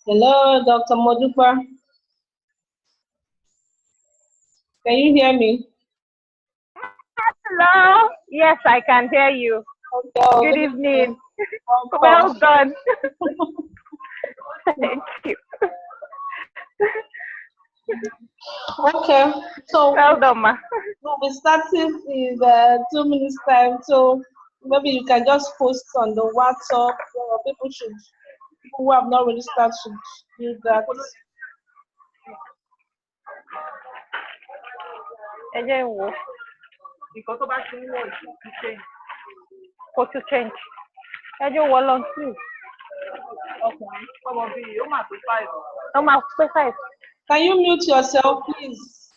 Hello, Dr. Modupa. Can you hear me? Hello. Yes, I can hear you. Okay, Good evening. welcome. Well done. Thank you. Okay, so Well done, ma. we'll be starting in 2 minutes time. So maybe you can just post on the WhatsApp. People who have not registered should do that. What to change? Okay. Can you mute yourself, please?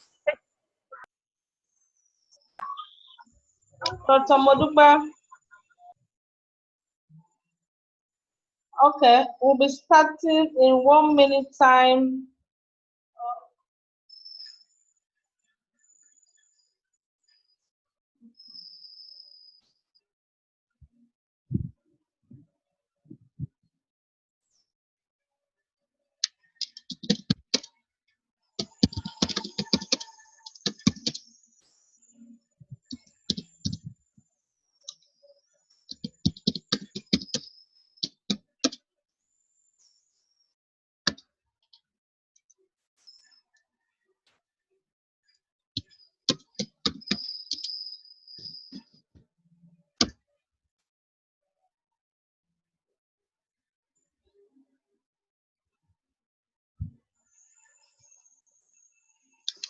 Dr. Modupa. Okay, we'll be starting in 1 minute time.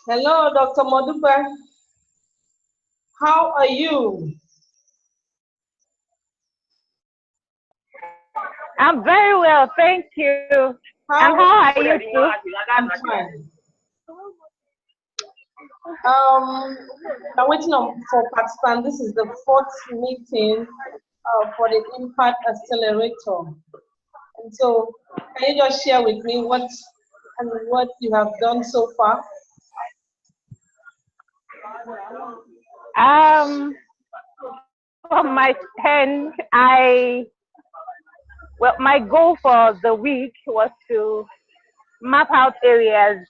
Hello, Dr. Modupa. How are you? I'm very well, thank you. And how are you too? I'm fine. I'm waiting for participants. This is the 4th meeting for the Impact Accelerator. And so, can you just share with me what you have done so far? From my end, my goal for the week was to map out areas.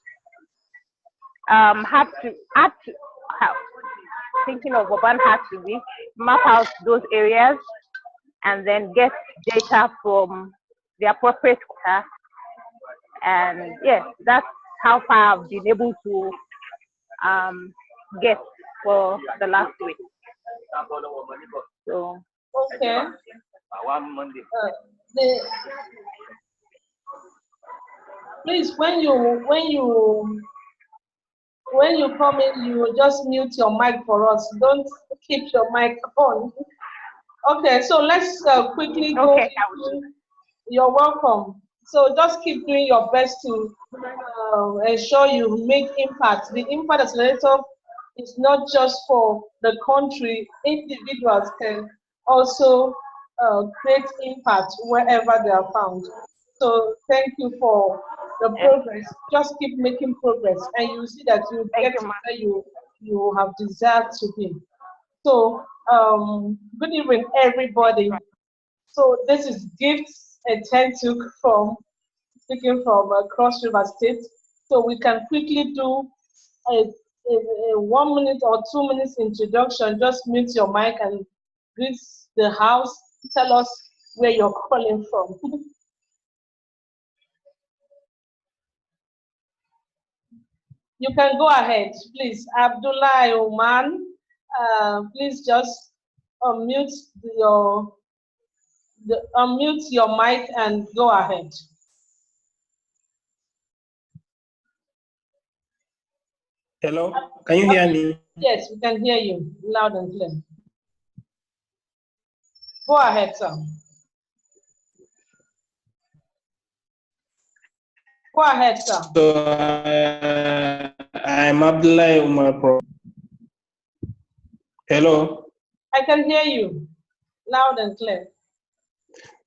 Thinking of urban had to be map out those areas and then get data from the appropriate quarter. And yes, that's how far I've been able to get for the last week. So okay. Please, when you come in, you just mute your mic for us. Don't keep your mic on. Okay, so let's quickly go. Okay, you're welcome. So just keep doing your best to ensure you make impact. The Impact Accelerator is not just for the country. Individuals can also create impact wherever they are found. So thank you for the progress. Just keep making progress, and you see that you get to where you have desired to be. So good evening, everybody. So this is Gifts Tentuk speaking from Cross River State. So we can quickly do a 1 minute or 2 minutes introduction. Just mute your mic and greet the house. Tell us where you're calling from. You can go ahead, please. Abdullah Oman, please just unmute your mic and go ahead. Hello, can you hear me? Yes, we can hear you loud and clear. Go ahead, sir. Go ahead, sir. So I'm Abdullah Umar. Hello. I can hear you loud and clear.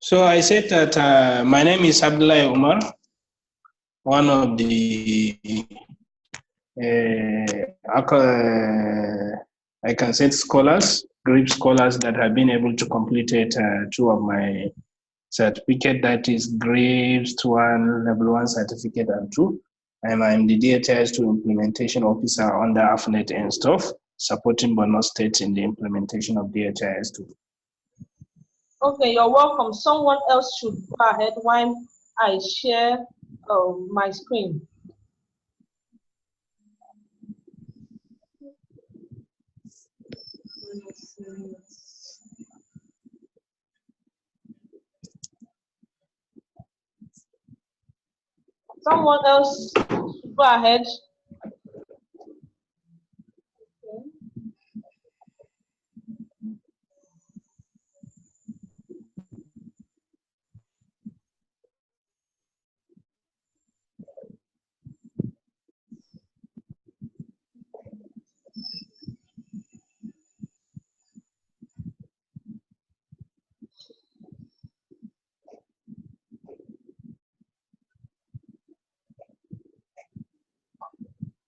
So I said that my name is Abdullah Umar, one of the I can set scholars, group scholars that have been able to complete it, 2 of my certificate, that is grades 1, level 1 certificate and 2. And I'm the DHIS2 implementation officer under AFNET and stuff, supporting Borno State in the implementation of DHIS2. Okay, you're welcome. Someone else should go ahead while I share my screen. Someone else should go ahead.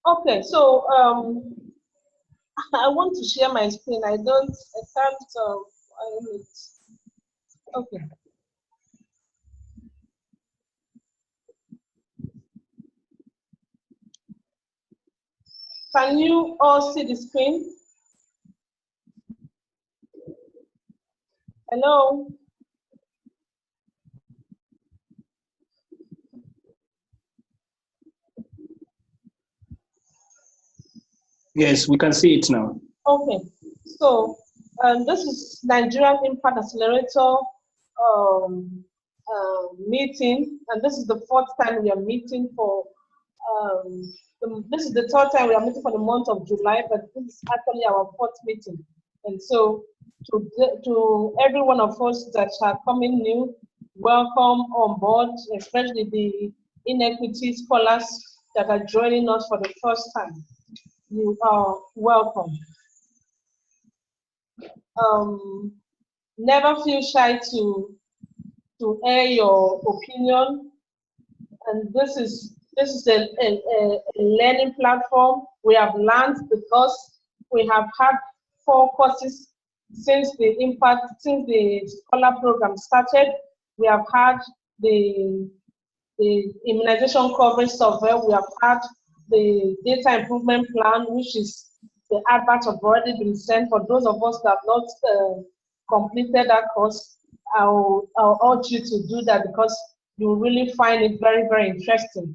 Okay, so I want to share my screen. I can't okay. Can you all see the screen? Hello? Yes, we can see it now. Okay, so this is Nigerian Impact Accelerator meeting, and this is the 4th time we are meeting for, this is the 3rd time we are meeting for the month of July, but this is actually our 4th meeting. And so to every one of us that are coming new, welcome on board, especially the inequity scholars that are joining us for the first time. You are welcome. Never feel shy to air your opinion, and this is a learning platform. We have learned because we have had 4 courses since the scholar program started. We have had the immunization coverage survey. We have had the data improvement plan, which is the adverts have already been sent. For those of us that have not completed that course, I'll urge you to do that because you really find it very, very interesting.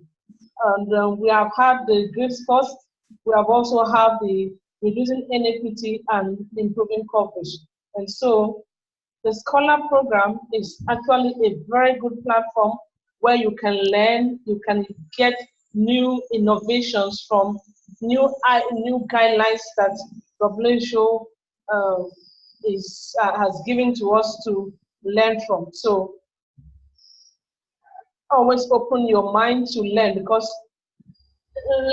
And we have had the grids course. We have also had the reducing inequity and improving coverage. And so the Scholar program is actually a very good platform where you can learn, you can get new innovations from new guidelines that WHO has given to us to learn from. So always open your mind to learn, because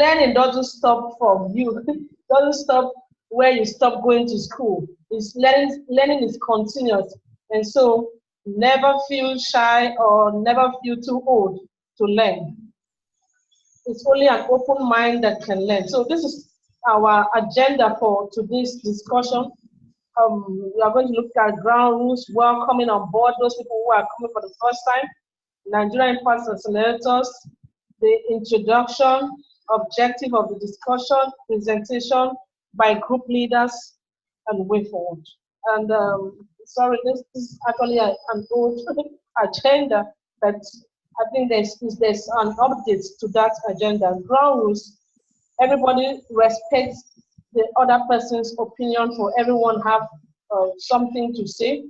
learning doesn't stop from you. Doesn't stop where you stop going to school. It's learning is continuous, and so never feel shy or never feel too old to learn. It's only an open mind that can learn. So this is our agenda for today's discussion. We are going to look at ground rules, welcoming on board those people who are coming for the first time, Nigerian Impact Accelerators, the introduction, objective of the discussion, presentation by group leaders, and way forward. And sorry, this is actually an old agenda, but I think there's an update to that agenda. Ground rules, everybody respects the other person's opinion, for everyone have something to say.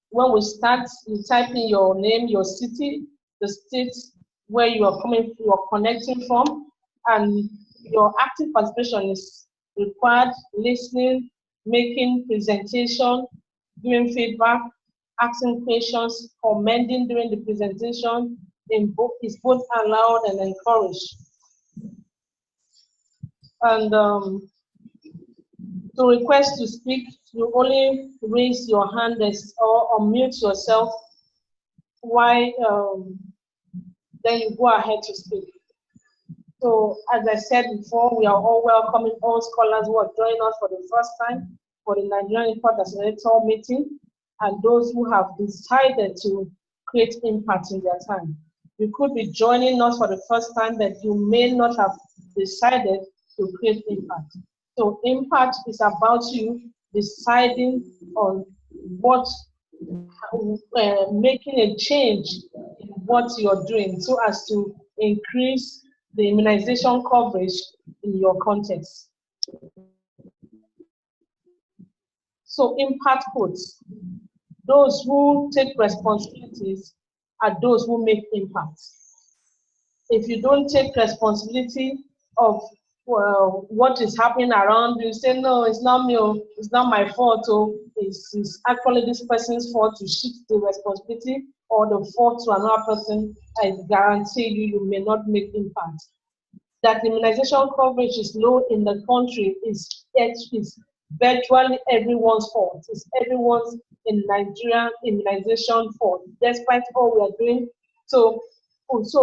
When we start, you type in your name, your city, the state where you are coming, you are connecting from, and your active participation is required: listening, making presentation, giving feedback, asking questions, commenting during the presentation. Is both allowed and encouraged. And to request to speak, you only raise your hand or unmute yourself while then you go ahead to speak. So as I said before, we are all welcoming all scholars who are joining us for the first time for the Nigerian Impact Accelerator meeting, and those who have decided to create impact in their time. You could be joining us for the first time, but you may not have decided to create impact. So impact is about you deciding on what, making a change in what you're doing so as to increase the immunization coverage in your context. So impact quotes. Those who take responsibilities are those who make impact. If you don't take responsibility of what is happening around you, say, no, it's not me, it's not my fault, it's actually this person's fault, to shift the responsibility or the fault to another person, I guarantee you, you may not make impact. That immunization coverage is low in the country is virtually everyone's fault. It's everyone's in Nigeria immunization fault, despite all we are doing. So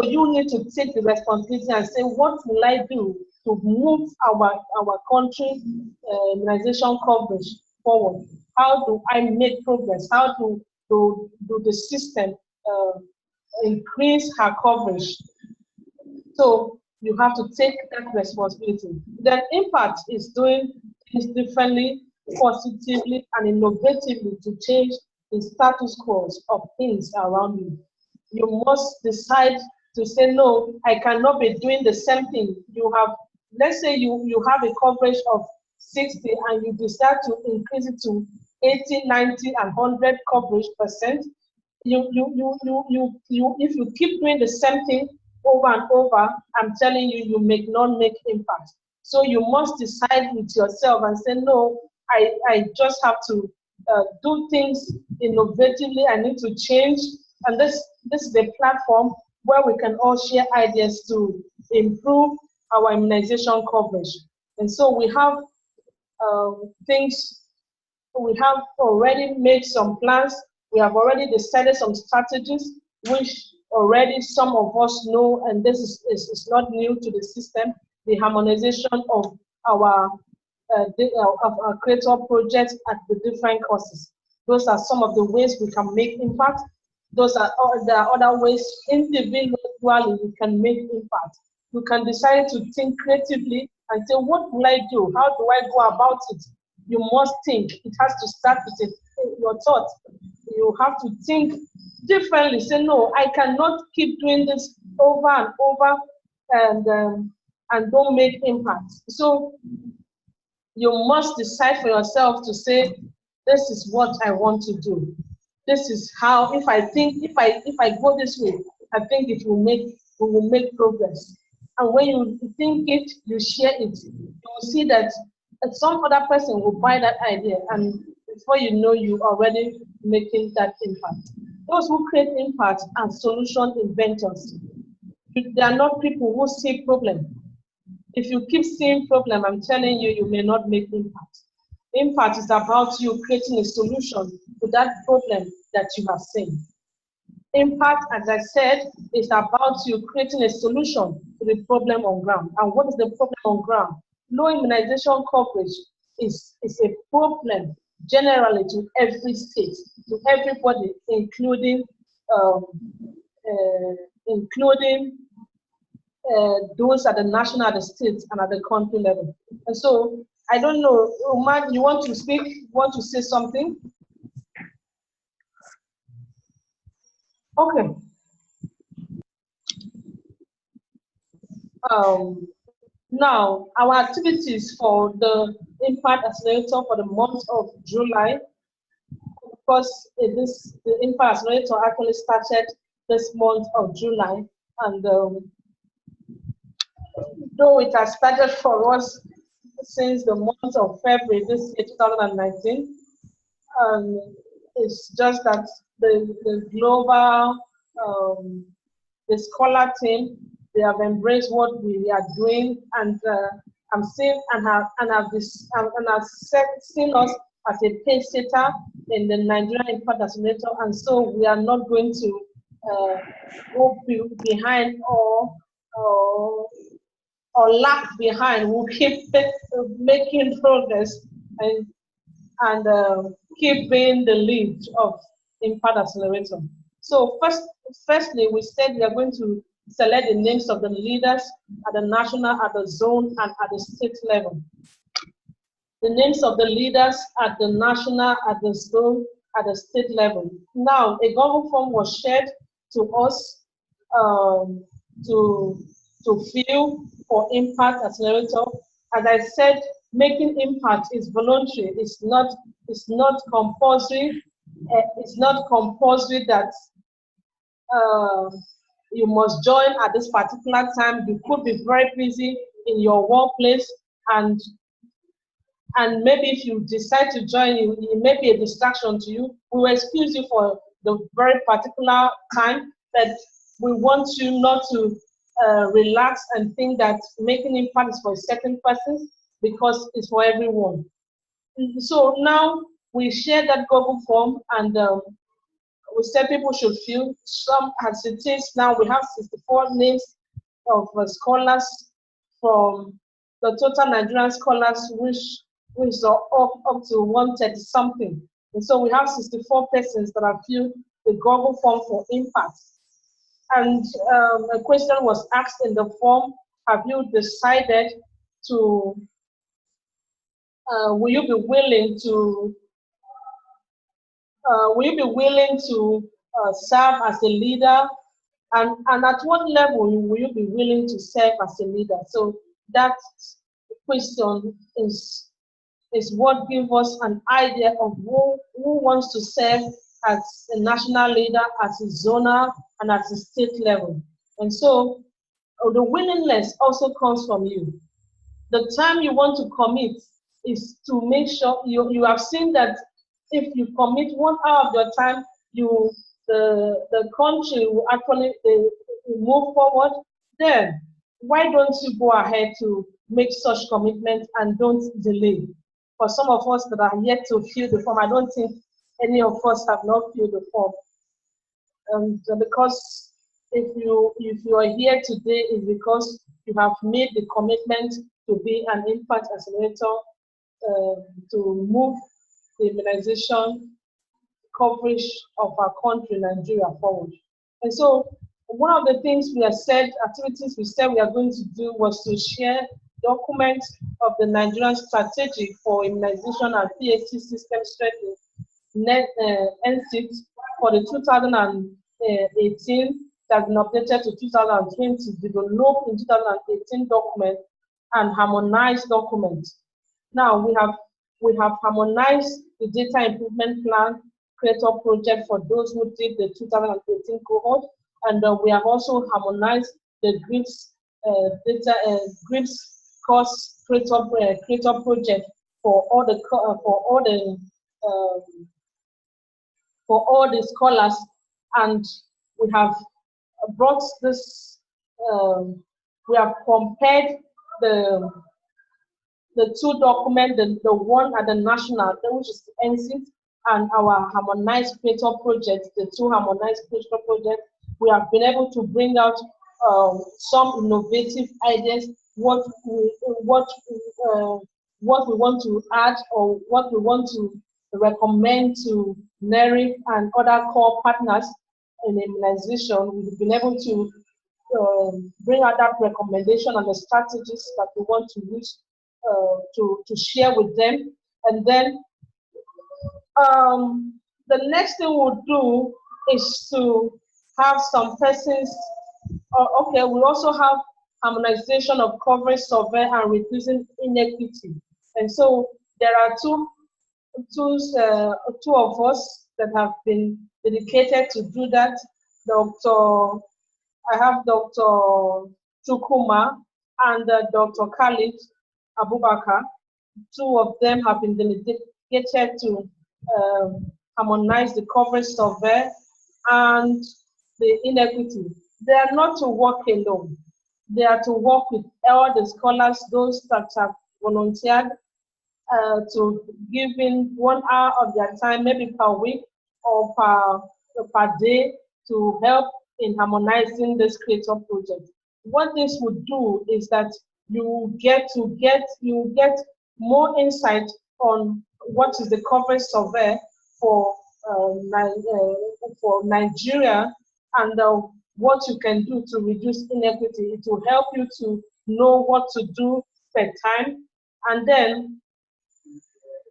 you need to take the responsibility and say, what will I do to move our country immunization coverage forward? How do I make progress? How do the system increase her coverage? So you have to take that responsibility. Then impact is doing things differently, positively, and innovatively to change the status quo of things around you. You must decide to say, no, I cannot be doing the same thing. You have, let's say you have a coverage of 60 and you decide to increase it to 80, 90, and 100 coverage percent. If you keep doing the same thing over and over, I'm telling you, you may not make impact. So you must decide with yourself and say, no, I just have to do things innovatively. I need to change. And this is a platform where we can all share ideas to improve our immunization coverage. And so we have we have already made some plans. We have already decided some strategies, which already some of us know, and this is not new to the system, the harmonization of our creator projects at the different courses. Those are some of the ways we can make impact. There are other ways individually we can make impact. You can decide to think creatively and say, what will I do? How do I go about it? You must think. It has to start with your thought. You have to think differently. Say, no, I cannot keep doing this over and over and don't make impact. So you must decide for yourself to say, this is what I want to do. This is how, if I go this way, I think we will make progress. And when you think it, you share it. You will see that some other person will buy that idea, and before you know, you are already making that impact. Those who create impact are solution inventors. They are not people who see problem. If you keep seeing problem, I'm telling you, you may not make impact. Impact is about you creating a solution to that problem that you have seen. Impact, as I said, is about you creating a solution to the problem on ground. And what is the problem on ground? Low immunization coverage is a problem generally to every state, to everybody, including those at the national, at the state, and at the country level. And so, I don't know, Umar, you want to speak? You want to say something? Okay. Now, our activities for the Impact Accelerator for the month of July, of course, the Impact Accelerator actually started this month of July, and though it has started for us since the month of February this year, 2019, it's just that the global, the scholar team, they have embraced what we are doing, and I'm seeing and have seen us as a pace setter in the Nigerian Impact Accelerator, and so we are not going to go behind or or lag behind will keep making progress and keep being the lead of Impact Accelerator. So firstly, we said we are going to select the names of the leaders at the national, at the zone, and at the state level. The names of the leaders at the national, at the zone, at the state level. Now, a Google form was shared to us to fill for Impact Accelerator. As I said, making impact is voluntary. It's not compulsory. It's not compulsory that you must join at this particular time. You could be very busy in your workplace, and maybe if you decide to join, it may be a distraction to you. We will excuse you for the very particular time, but we want you not to relax and think that making impact is for a certain person, because it's for everyone. So now we share that Google form, and we said people should fill. Some, as it is now, we have 64 names of scholars from the total Nigerian scholars, which are up to 130 something. And so we have 64 persons that have filled the Google form for impact. And a question was asked in the form: have you decided to, will you be willing to serve as a leader, and at what level will you be willing to serve as a leader? So that question is what gives us an idea of who wants to serve as a national leader, as a zonal, and at the state level. And so the willingness also comes from you. The time you want to commit is to make sure you have seen that if you commit 1 hour of your time, the country will actually move forward. Then why don't you go ahead to make such commitment and don't delay? For some of us that are yet to fill the form, I don't think any of us have not filled the form. And because if you are here today, is because you have made the commitment to be an impact accelerator, to move the immunization coverage of our country, Nigeria, forward. And so one of the things activities we said we are going to do was to share documents of the Nigerian strategy for immunization and PHC system strengthening, NCIT, for the 2018 that has been updated to 2020, developed in 2018 document and harmonized document. Now we have harmonized the data improvement plan creator project for those who did the 2018 cohort, and we have also harmonized the GRIPS GRIPS course creator project for all the scholars, and we have brought this. We have compared the two documents, the one at the national, which is the NCIT, and our harmonized creator project, the two harmonized creator projects. We have been able to bring out some innovative ideas, what we want to add, or what we want to recommend to NERIC and other core partners in immunization. We've been able to bring out that recommendation and the strategies that we want to use to share with them. And then the next thing we'll do is to have some persons, we also have harmonization of coverage survey and reducing inequity. And so there are two of us that have been dedicated to do that. I have Dr. Chukuma and Dr. Khalid Abubakar. Two of them have been dedicated to harmonize the coverage survey and the inequity. They are not to work alone. They are to work with all the scholars, those that have volunteered to give in 1 hour of their time, maybe per week or per day, to help in harmonizing this creator project. What this would do is that you get more insight on what is the coverage survey for for Nigeria, and what you can do to reduce inequity. It will help you to know what to do per time, and then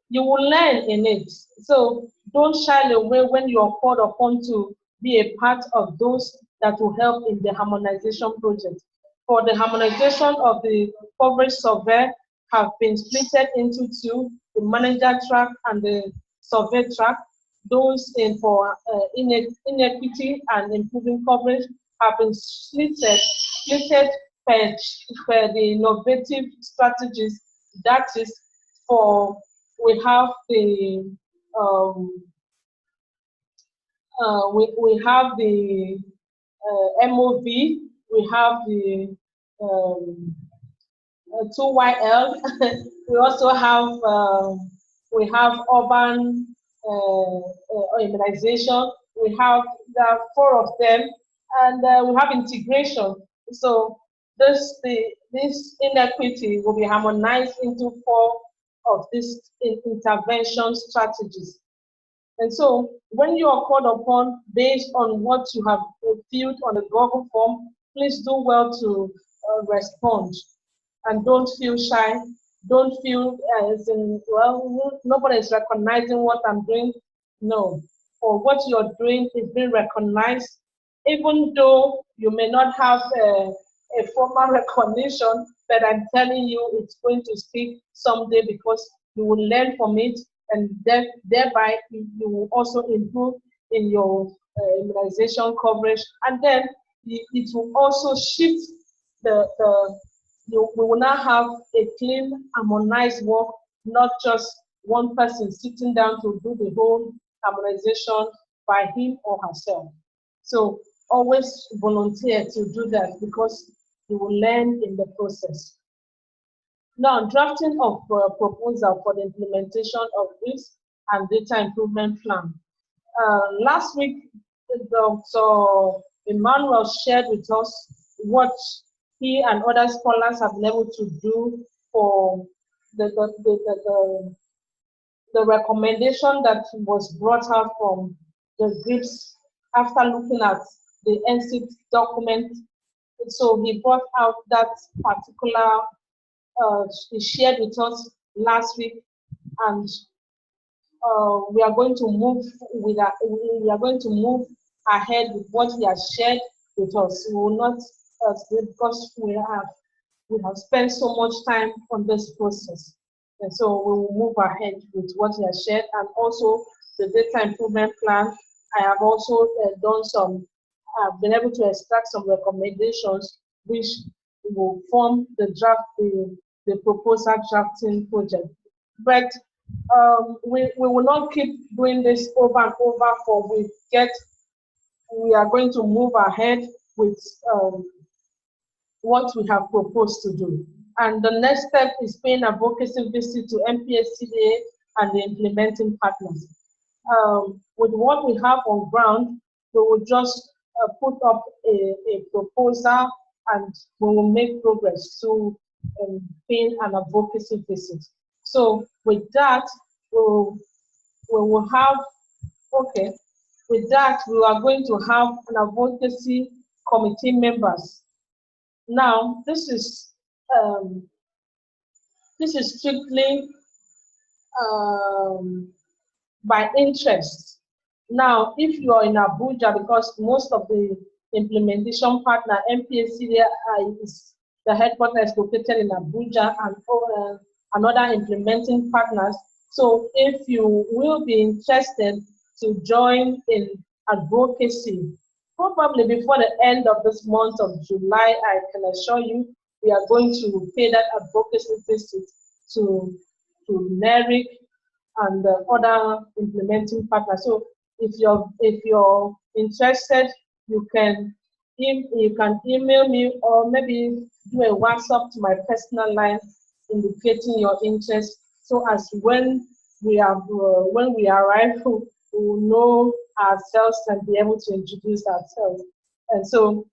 you will learn in it. So don't shy away when you are called upon to be a part of those that will help in the harmonization project. For the harmonization of the coverage survey have been split into two, the manager track and the survey track. Those in for inequity and improving coverage have been split per the innovative strategies. That is for, we have the we have the MOV, we have the 2YL. We also have urban immunization. We have the 4 of them, and we have integration. So this inequity will be harmonized into 4 of these intervention strategies. And so when you are called upon based on what you have filled on the Google form, please do well to respond, and don't feel shy. Don't feel as in, well, nobody is recognizing what I'm doing. No, or what you're doing is being recognized, even though you may not have a formal recognition, but I'm telling you it's going to speak someday, because you will learn from it, and thereby you will also improve in your immunization coverage, and then it will also shift we will now have a clean, harmonized work, not just one person sitting down to do the whole harmonization by him or herself. So always volunteer to do that, because you will learn in the process. Now, drafting of proposal for the implementation of this and data improvement plan. Last week, Dr. Emmanuel shared with us what he and other scholars have been able to do for the recommendation that was brought out from the GRIPS after looking at the NCT document. So he brought out that particular, he shared with us last week, and we are going to move ahead with what he has shared with us. We will not, because we have spent so much time on this process, and so we will move ahead with what he has shared, and also the data improvement plan. I have also I've been able to extract some recommendations which will form the proposal drafting project. But we will not keep doing this over and over, for we are going to move ahead with what we have proposed to do. And the next step is paying advocacy visit to MPSCDA and the implementing partners. With what we have on ground, we will just put up a proposal, and we will make progress to paying an advocacy visit. So with that, we will have, okay, with that, we are going to have an advocacy committee members. Now, this is strictly by interest. Now, if you are in Abuja, because most of the implementation partner, MPSCDA, is the headquarters is located in Abuja, and another implementing partners. So if you will be interested to join in advocacy, probably before the end of this month of July, I can assure you, we are going to pay that advocacy visit to NERIC and the other implementing partners. So if you're interested, you can email me, or maybe do a WhatsApp to my personal line indicating your interest, so as when we arrive, we will know ourselves and be able to introduce ourselves. And so,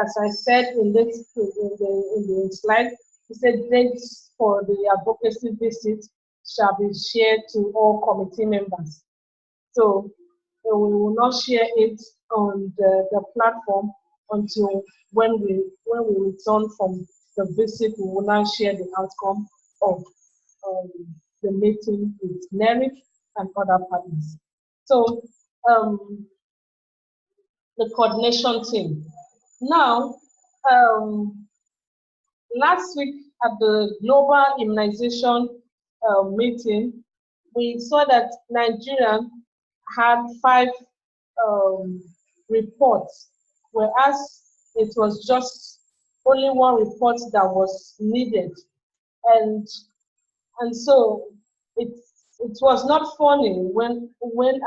as I said in the slide, He said dates for the advocacy visit shall be shared to all committee members. So we will not share it on the platform until when we return from the visit. We will now share the outcome of the meeting with NERIC and other partners. So the coordination team. Now, last week at the global immunization meeting, we saw that Nigeria had 5 reports, whereas it was just only 1 report that was needed. And so it was not funny when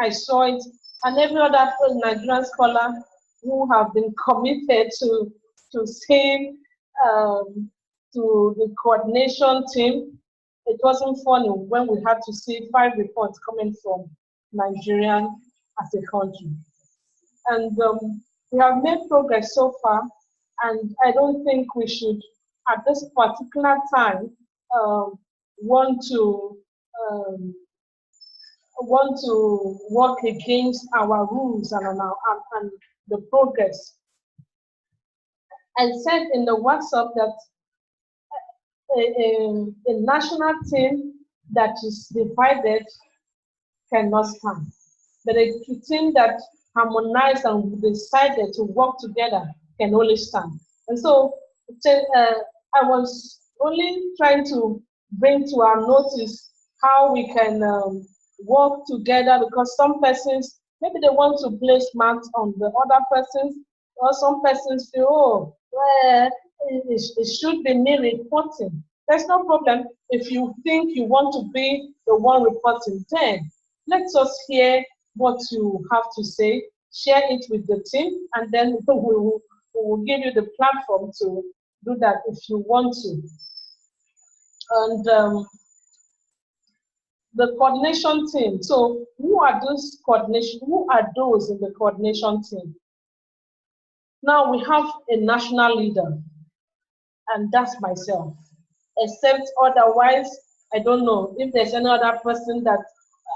I saw it, and every other Nigerian scholar who have been committed to saying to the coordination team, it wasn't funny when we had to see 5 reports coming from Nigeria as a country. And we have made progress so far, and I don't think we should, at this particular time, want to work against our rules and the progress. I said in the WhatsApp that a national team that is divided cannot stand, but a team that harmonized and decided to work together can only stand. And so I was only trying to bring to our notice how we can work together, because some persons, maybe they want to place marks on the other persons, or some persons feel, oh, well, it should be me reporting. There's no problem. If you think you want to be the one reporting, then let us hear what you have to say, share it with the team, and then we will give you the platform to do that if you want to. And the coordination team. So who are those in the coordination team? Now we have a national leader, and that's myself. Except otherwise, I don't know if there's any other person that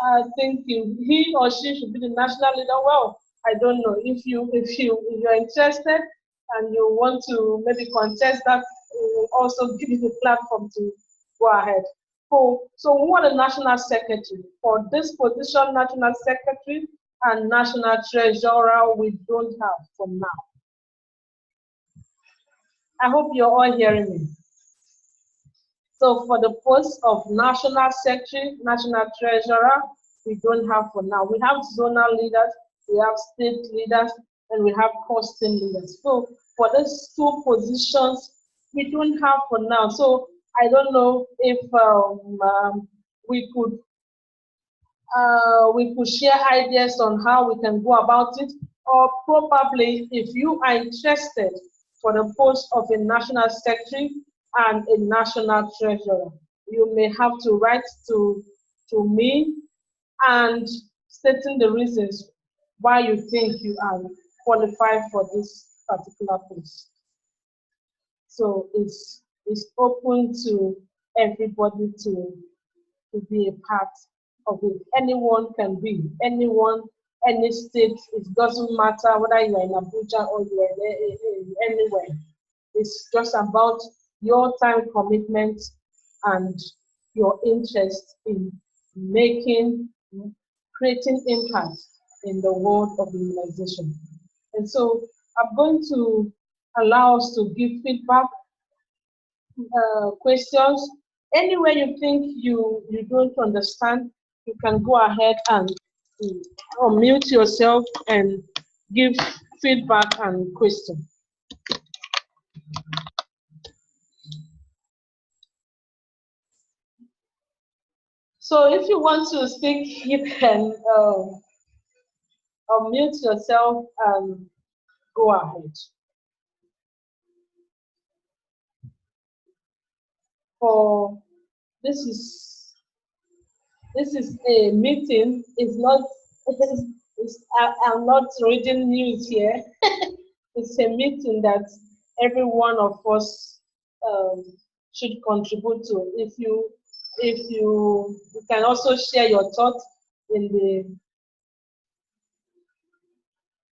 I think he or she should be the national leader. Well, I don't know. If you're interested and you want to maybe contest that, we'll also give you the platform to go ahead. So who are the national secretary? For this position, national secretary and national treasurer, we don't have for now. I hope you're all hearing me. So for the post of national secretary, national treasurer, we don't have for now. We have zonal leaders, we have state leaders, and we have costing leaders. So for these 2 positions, we don't have for now. So I don't know if we could share ideas on how we can go about it, or probably if you are interested for the post of a national secretary and a national treasurer, you may have to write to me and stating the reasons why you think you are qualified for this particular post. So it's open to everybody to be a part of it. Anyone can be, anyone, any state. It doesn't matter whether you're in Abuja or you're anywhere. It's just about your time commitment and your interest in creating impact in the world of immunization. And so I'm going to allow us to give feedback, questions. Anywhere you think you don't understand, you can go ahead and unmute yourself and give feedback and question. So if you want to speak, you can unmute yourself and go ahead. For this is a meeting. It's not. I'm not reading news here. It's a meeting that every one of us should contribute to. If you can also share your thoughts in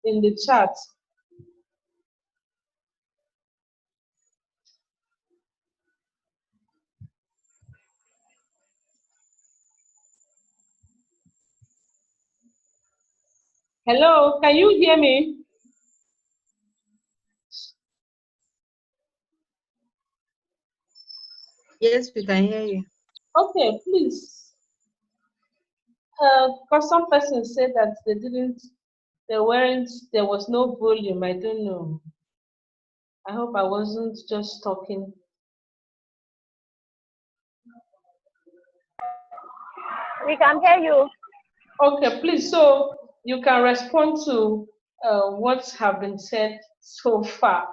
the chat. Hello, can you hear me? Yes, we can hear you. Okay, please. Because some persons said that there was no volume. I don't know. I hope I wasn't just talking. We can hear you. Okay, please. So you can respond to what have been said so far,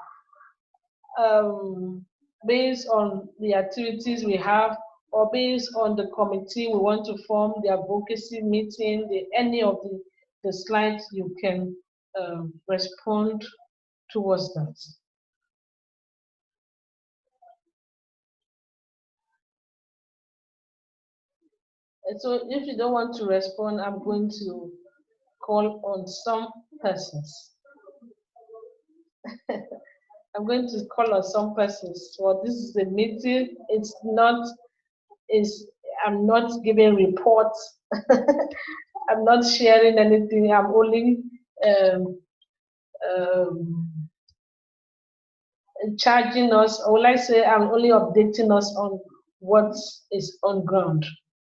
based on the activities we have, or based on the committee we want to form, the advocacy meeting, any of the slides. You can respond towards that. And so if you don't want to respond, I'm going to call on some persons. I'm going to call on some persons. Well, this is a meeting. I'm not giving reports. I'm not sharing anything. I'm only charging us, or will I say I'm only updating us on what is on ground.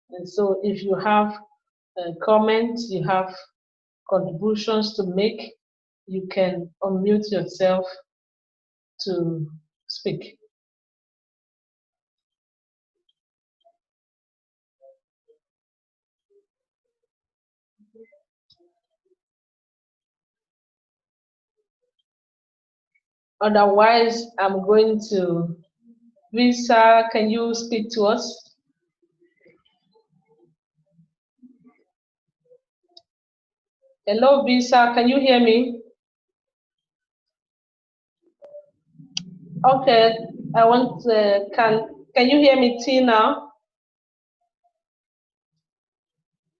And so if you have comments, you have contributions to make, you can unmute yourself to speak. Otherwise, I'm going to, Visa, can you speak to us? Hello, Visa, can you hear me? Okay, I want, can you hear me, Tina?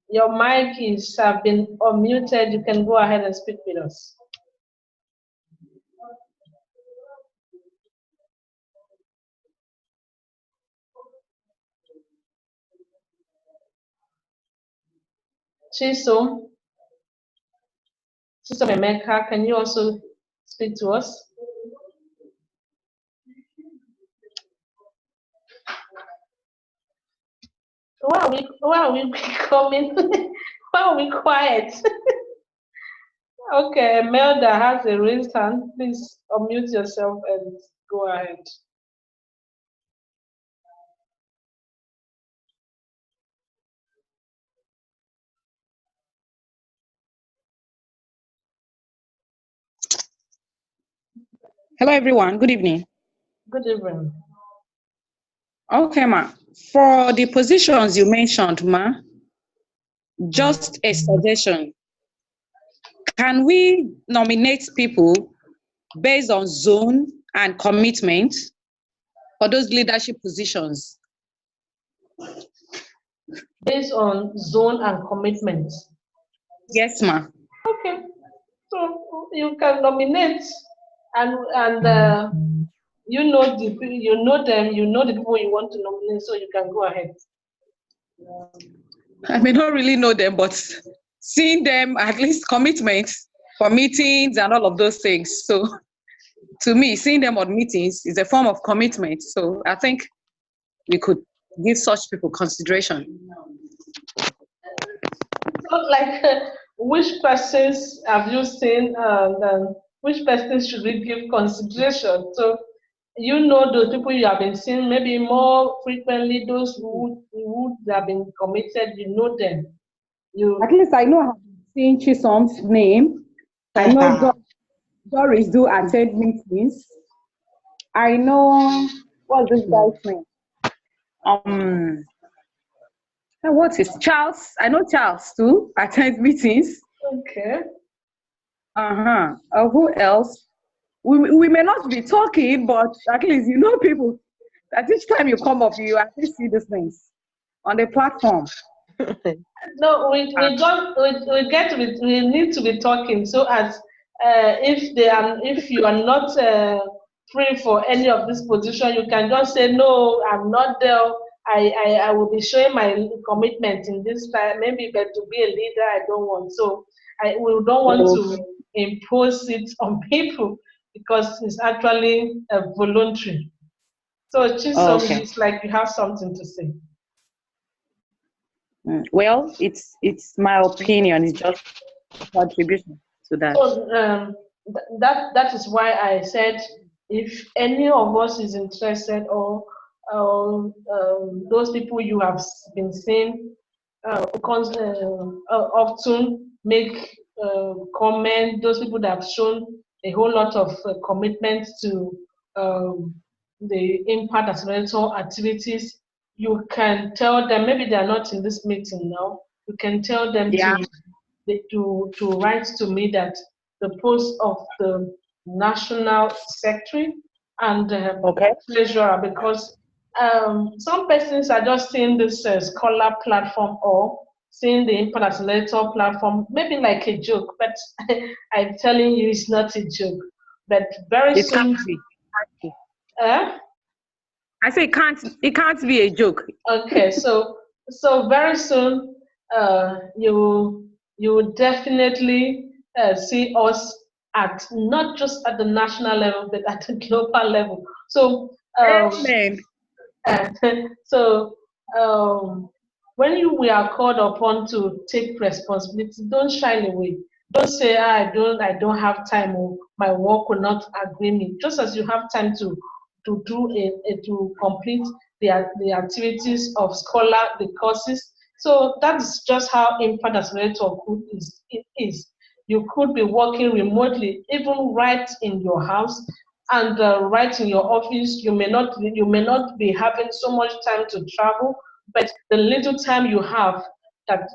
Your mic have been unmuted. You can go ahead and speak with us. Chisom Emeka, can you also speak to us? Why are we becoming? Why are we quiet? Okay, Melda has a raised hand. Please unmute yourself and go ahead. Hello, everyone. Good evening. Good evening. Okay, ma. For the positions you mentioned, ma, just a suggestion. Can we nominate people based on zone and commitment for those leadership positions? Based on zone and commitment? Yes, ma. Okay. So you can nominate, and you know them, you know the people you want to nominate, so you can go ahead. I may not really know them, but seeing them, at least commitment for meetings and all of those things. So to me, seeing them on meetings is a form of commitment. So I think we could give such people consideration. So, like, which persons have you seen, and which persons should we give consideration? So, you know those people you have been seeing maybe more frequently, those who have been committed, you know them. At least I know I've seen Chisom's name. I know Doris do attend meetings. I know, what's this guy's name? What is Charles? I know Charles too attend meetings. Okay. Who else? We may not be talking, but at least you know people That each time you come up, you actually see these things on the platform. No, we need to be talking so as if you are not free for any of this position, you can just say no, I'm not there. I will be showing my commitment in this time. Maybe, but to be a leader, I don't want. So we don't want to impose it on people because it's actually voluntary. So Chisom, Okay. it's like you have something to say. Well, it's my opinion. It's just contribution to that. So that is why I said if any of us is interested or those people you have been seeing often make comment, those people that have shown a whole lot of commitment to the impact accelerator activities, you can tell them, maybe they are not in this meeting now, you can tell them Yeah. to write to me that the post of the national secretary and treasurer, because some persons are just seeing this scholar platform or seeing the impact accelerator platform maybe like a joke, but I'm telling you it's not a joke. But very soon, I say it can't be a joke. Okay, so very soon you will definitely see us at not just at the national level but at the global level. So Amen. so when we are called upon to take responsibility, don't shy away. Don't say I don't have time or my work will not agree me. Just as you have time to to complete the activities of scholar, the courses. So that's just how Impact Accelerator is. You could be working remotely, even right in your house and right in your office. You may not be having so much time to travel, but the little time you have that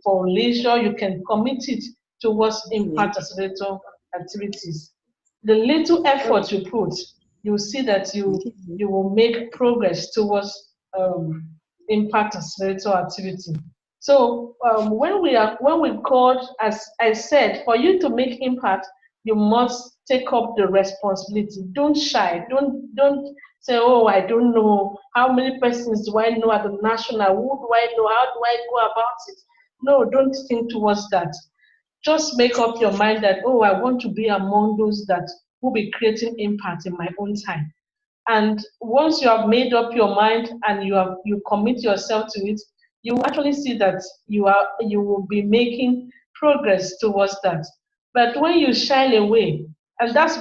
for leisure, you can commit it towards Impact Accelerator activities. The little effort you put, you see that you will make progress towards Impact Accelerator activity. So when we called, as I said, for you to make impact, you must take up the responsibility. Don't shy. Don't say, oh, I don't know. How many persons do I know at the national? Who do I know? How do I go about it? No, don't think towards that. Just make up your mind that, oh, I want to be among those that will be creating impact in my own time. And once you have made up your mind and you commit yourself to it, you actually see that you will be making progress towards that. But when you shy away, and that's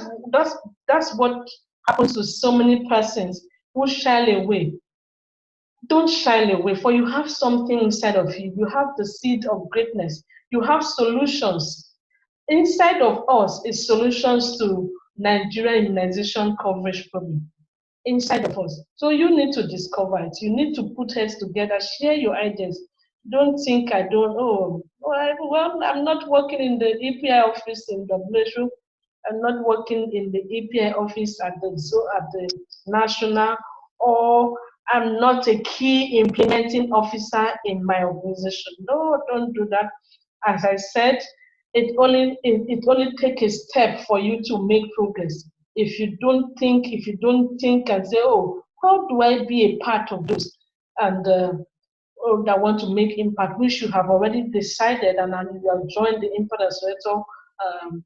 what happens to so many persons who shy away. Don't shy away, for you have something inside of you. You have the seed of greatness. You have solutions. Inside of us is solutions to Nigerian immunization coverage problem inside of us. So you need to discover it. You need to put heads together, share your ideas. Don't think I don't, well, I'm not working in the EPI office in WHO. I'm not working in the EPI office at the national, or I'm not a key implementing officer in my organization. No, don't do that. As I said, it only takes a step for you to make progress. If you don't think and say, oh, how do I be a part of those and that want to make impact, which you have already decided and you have joined the Impact Accelerator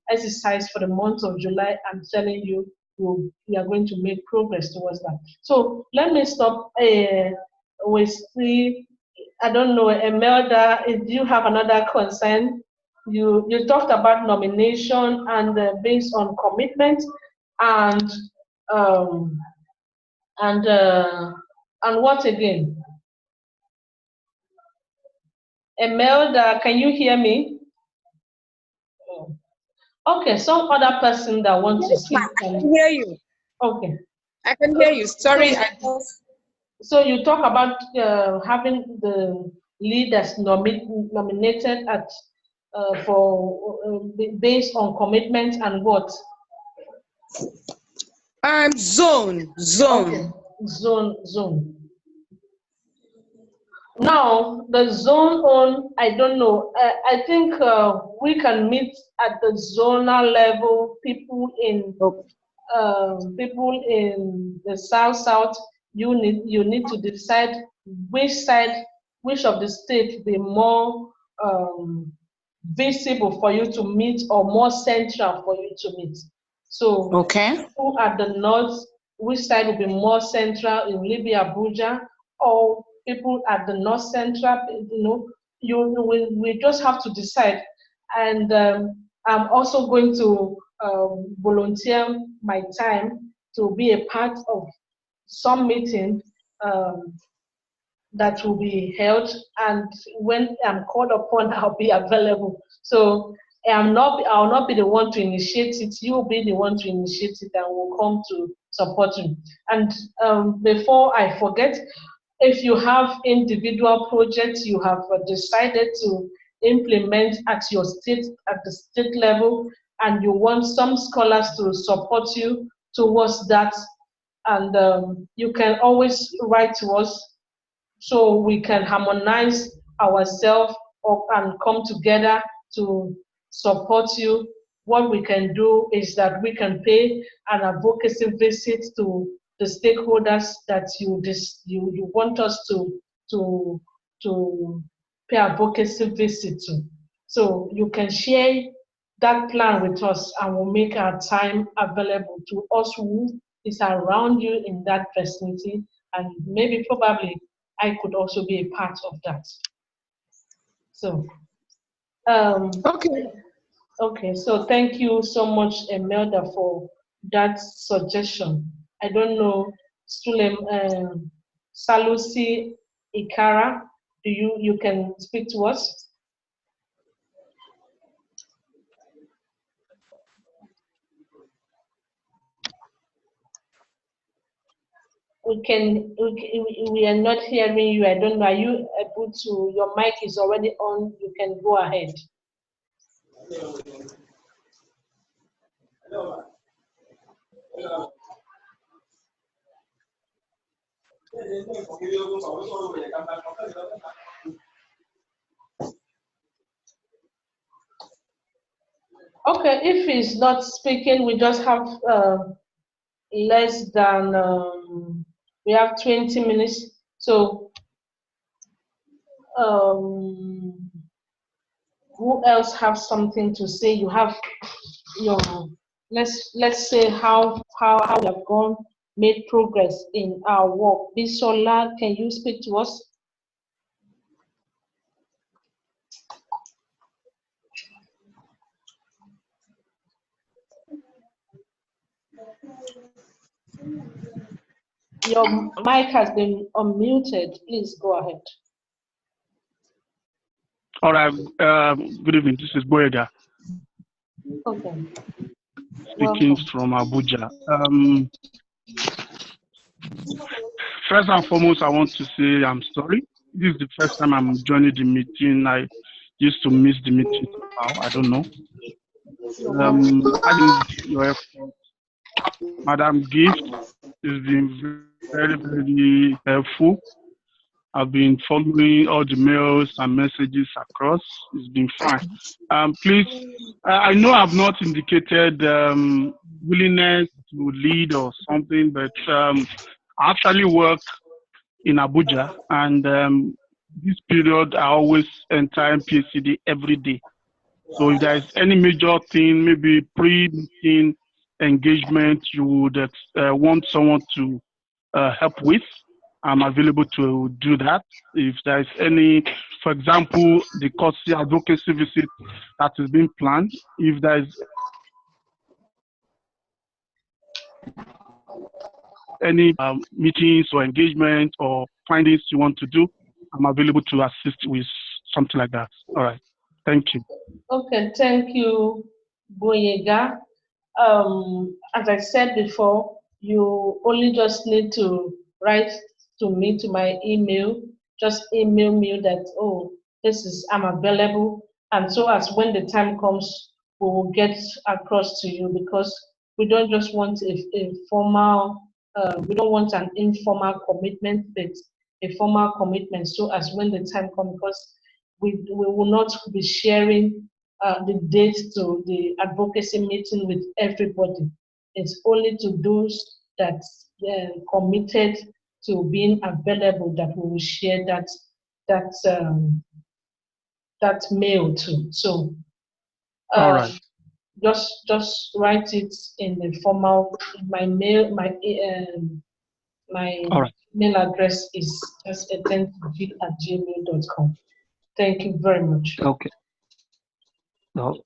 exercise for the month of July, I'm telling you, you are going to make progress towards that. So let me stop with the, I don't know, Imelda, if you have another concern. You talked about nomination and based on commitment and what again? Imelda, can you hear me? Okay, some other person that wants to speak. I can hear you. Okay. I can hear you. Sorry. So you talk about having the leaders nominated at for based on commitment and what? Zone. Okay. zone. Now, the zone on, I don't know. I think we can meet at the zonal level. People in the south. You need to decide which of the state be more visible for you to meet or more central for you to meet. So, Okay. people at the north, which side will be more central in Libya, Abuja, or people at the north central, we just have to decide. And I'm also going to volunteer my time to be a part of some meeting that will be held, and when I'm called upon, I'll be available. So I'll not be the one to initiate it. You'll be the one to initiate it, and we'll come to support you. And before I forget, if you have individual projects you have decided to implement at the state level, and you want some scholars to support you towards that, and you can always write to us so we can harmonize ourselves and come together to support you. What we can do is that we can pay an advocacy visit to the stakeholders that you want us to pay advocacy visit to. So you can share that plan with us, and we'll make our time available to us who is around you in that vicinity, and maybe probably I could also be a part of that. So, okay. So thank you so much, Imelda, for that suggestion. I don't know, Salusi Ikara, you can speak to us? We are not hearing you. I don't know. Are you able to? Your mic is already on. You can go ahead. Okay, if he's not speaking, we just have less than we have 20 minutes. So who else have something to say? You have your let's say how we have made progress in our work. Bisola, can you speak to us? Your mic has been unmuted. Please go ahead. All right. Good evening. This is Boyega. Okay. Speaking from Abuja. First and foremost, I want to say I'm sorry. This is the first time I'm joining the meeting. I used to miss the meeting somehow. I don't know. I think your effort, Madam Gift, has been very, very helpful. I've been following all the mails and messages across. It's been fine. Please, I know I've not indicated willingness to lead or something, but I actually work in Abuja, and this period I always enter MPCD every day. So if there is any major thing, maybe pre-meeting engagement you would want someone to help with, I'm available to do that. If there's any, for example, the courtesy advocacy visit that is being planned, if there's any meetings or engagement or findings you want to do, I'm available to assist with something like that. All right. Thank you. Okay, thank you, Boyega. As I said before, you only just need to write to me, to my email. Just email me that, oh, I'm available. And so as when the time comes, we will get across to you, because we don't just want a formal We don't want an informal commitment, but a formal commitment, so as when the time comes, because we will not be sharing the date to the advocacy meeting with everybody. It's only to those that committed to being available that we will share that mail to. So All right. just write it in the formal. My mail, my All right. email address is just attendg@gmail.com. Thank you very much. Okay. No.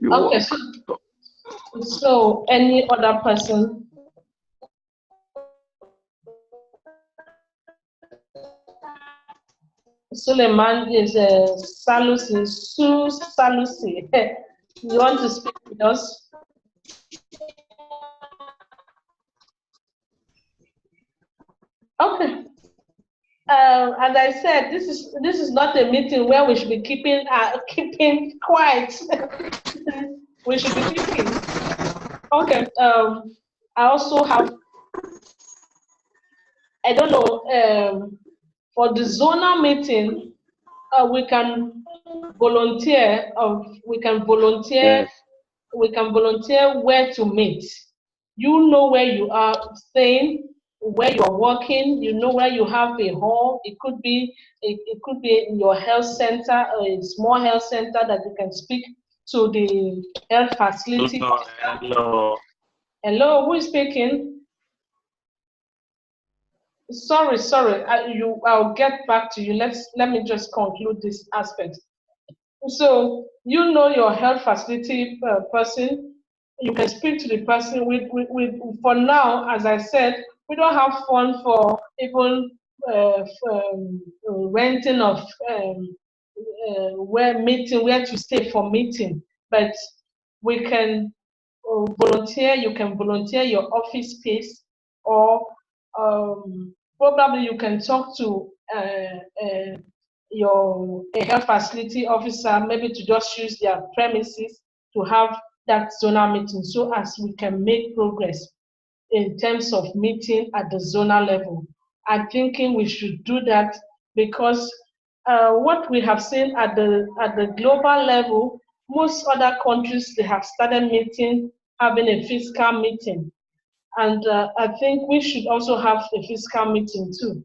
Okay, so any other person? Suleiman is Salusi, Sue Salusi. You want to speak with us? Okay. As I said, this is not a meeting where we should be keeping quiet. We should be keeping. Okay. I also have. I don't know. For the zonal meeting, we can volunteer. We can volunteer. Yes. We can volunteer where to meet. You know where you are staying, where you're working. You know where you have a hall. It could be in your health center, a small health center that you can speak to the health facility. Hello. Hello, who is speaking? Sorry. I'll get back to you. Let me just conclude this aspect. So you know your health facility person. You can speak to the person. For now, as I said, we don't have fund for even renting of where to stay for meeting, but we can volunteer. You can volunteer your office space, or probably you can talk to your health facility officer, maybe to just use their premises to have that zonal meeting, so as we can make progress in terms of meeting at the zonal level. I'm thinking we should do that because what we have seen at the global level, most other countries, they have started having a fiscal meeting. And I think we should also have a fiscal meeting too.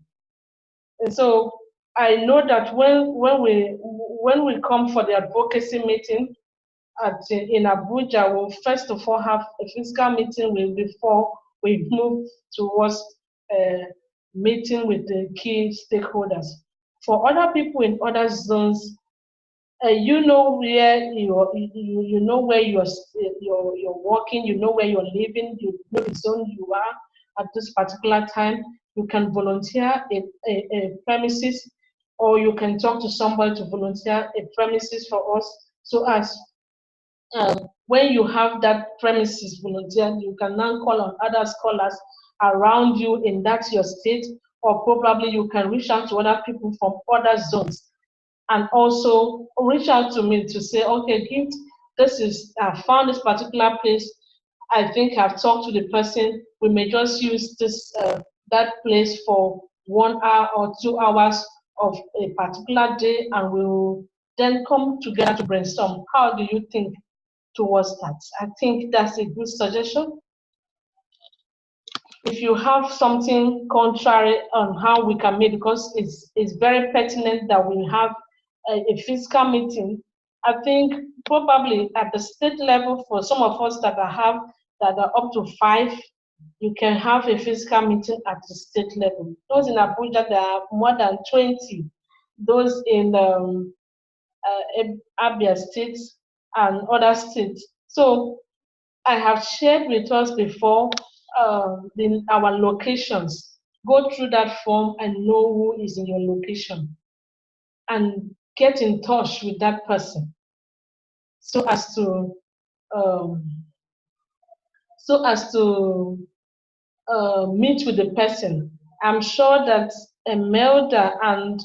And so I know that when we come for the advocacy meeting in Abuja, we'll first of all have a fiscal meeting before we move towards meeting with the key stakeholders. For other people in other zones, you know where you know where you're working, you know where you're living, you know the zone you are at this particular time. You can volunteer a premises, or you can talk to somebody to volunteer a premises for us, so as when you have that premises volunteered, you can now call on other scholars around you in that your state, or probably you can reach out to other people from other zones and also reach out to me to say, okay, Gift, I found this particular place. I think I've talked to the person. We may just use that place for 1 hour or 2 hours of a particular day, and we'll then come together to brainstorm. How do you think towards that? I think that's a good suggestion. If you have something contrary on how we can meet, because it's very pertinent that we have a fiscal meeting. I think probably at the state level, for some of us that are up to 5, you can have a fiscal meeting at the state level. Those in Abuja, there are more than 20. Those in Abia State and other states. So I have shared with us before our locations. Go through that form and know who is in your location, and get in touch with that person so as to meet with the person. I'm sure that Imelda and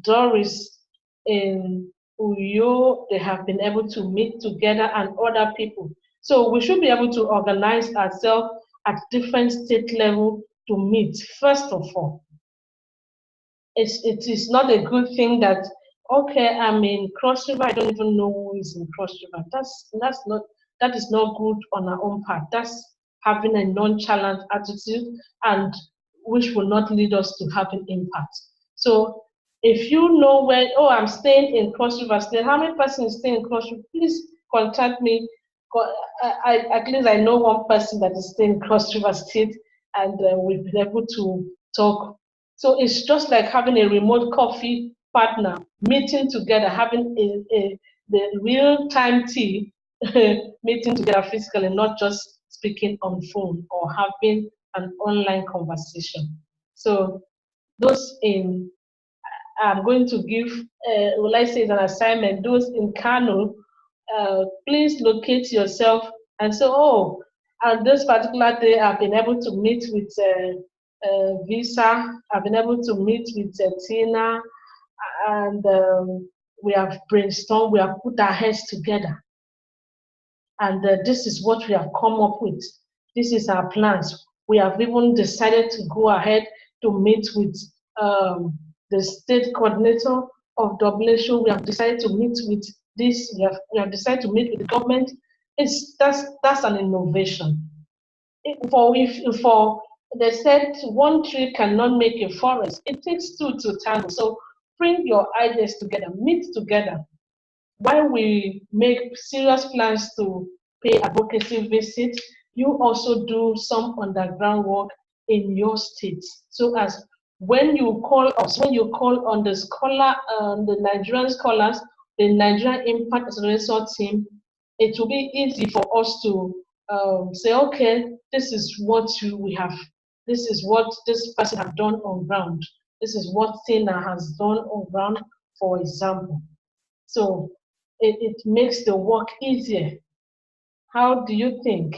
Doris in Uyo, they have been able to meet together, and other people. So we should be able to organize ourselves at different state level to meet. First of all, it is not a good thing that, okay, I'm in Cross River, I don't even know who is in Cross River. That is not good on our own part. That's having a nonchalant attitude, and which will not lead us to having impact. So if you know where, oh, I'm staying in Cross River State, how many persons stay in Cross River? Please contact me. At least I know one person that is staying in Cross River State, and we've been able to talk. So it's just like having a remote coffee partner, meeting together, having the real-time tea, meeting together physically, not just speaking on phone or having an online conversation. So those in, I'm going to give, will I say, an assignment, those in Kano, please locate yourself and say, oh, on this particular day, I've been able to meet with Visa, I've been able to meet with Tina, and we have brainstormed, we have put our heads together. And this is what we have come up with. This is our plans. We have even decided to go ahead to meet with the state coordinator of WHO. We have decided to meet with this. We have decided to meet with the government. That's an innovation. For they said one tree cannot make a forest. It takes two to tango. So bring your ideas together, meet together. While we make serious plans to pay advocacy visits, you also do some underground work in your state. So as when you call us, when you call on the the Nigerian scholars, the Nigerian Impact Accelerator team, it will be easy for us to say, okay, this is what we have, this is what this person has done on ground, this is what Tina has done on ground, for example. So it makes the work easier. How do you think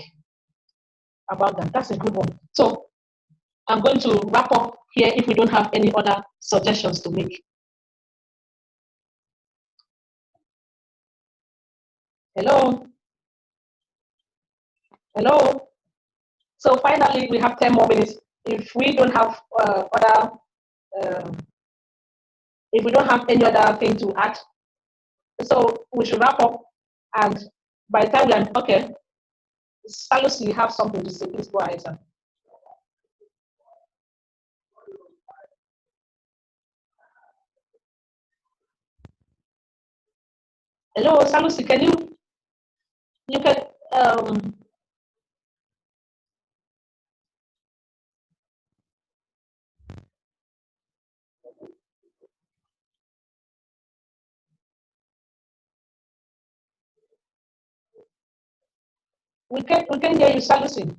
about that? That's a good one. So I'm going to wrap up here if we don't have any other suggestions to make. Hello? Hello? So finally, we have 10 more minutes. If we don't have if we don't have any other thing to add, so we should wrap up. And by the time we are, okay, Salus, you have something to say, please go ahead, sir. Hello, Salusi, can you can we can hear you, Salusi.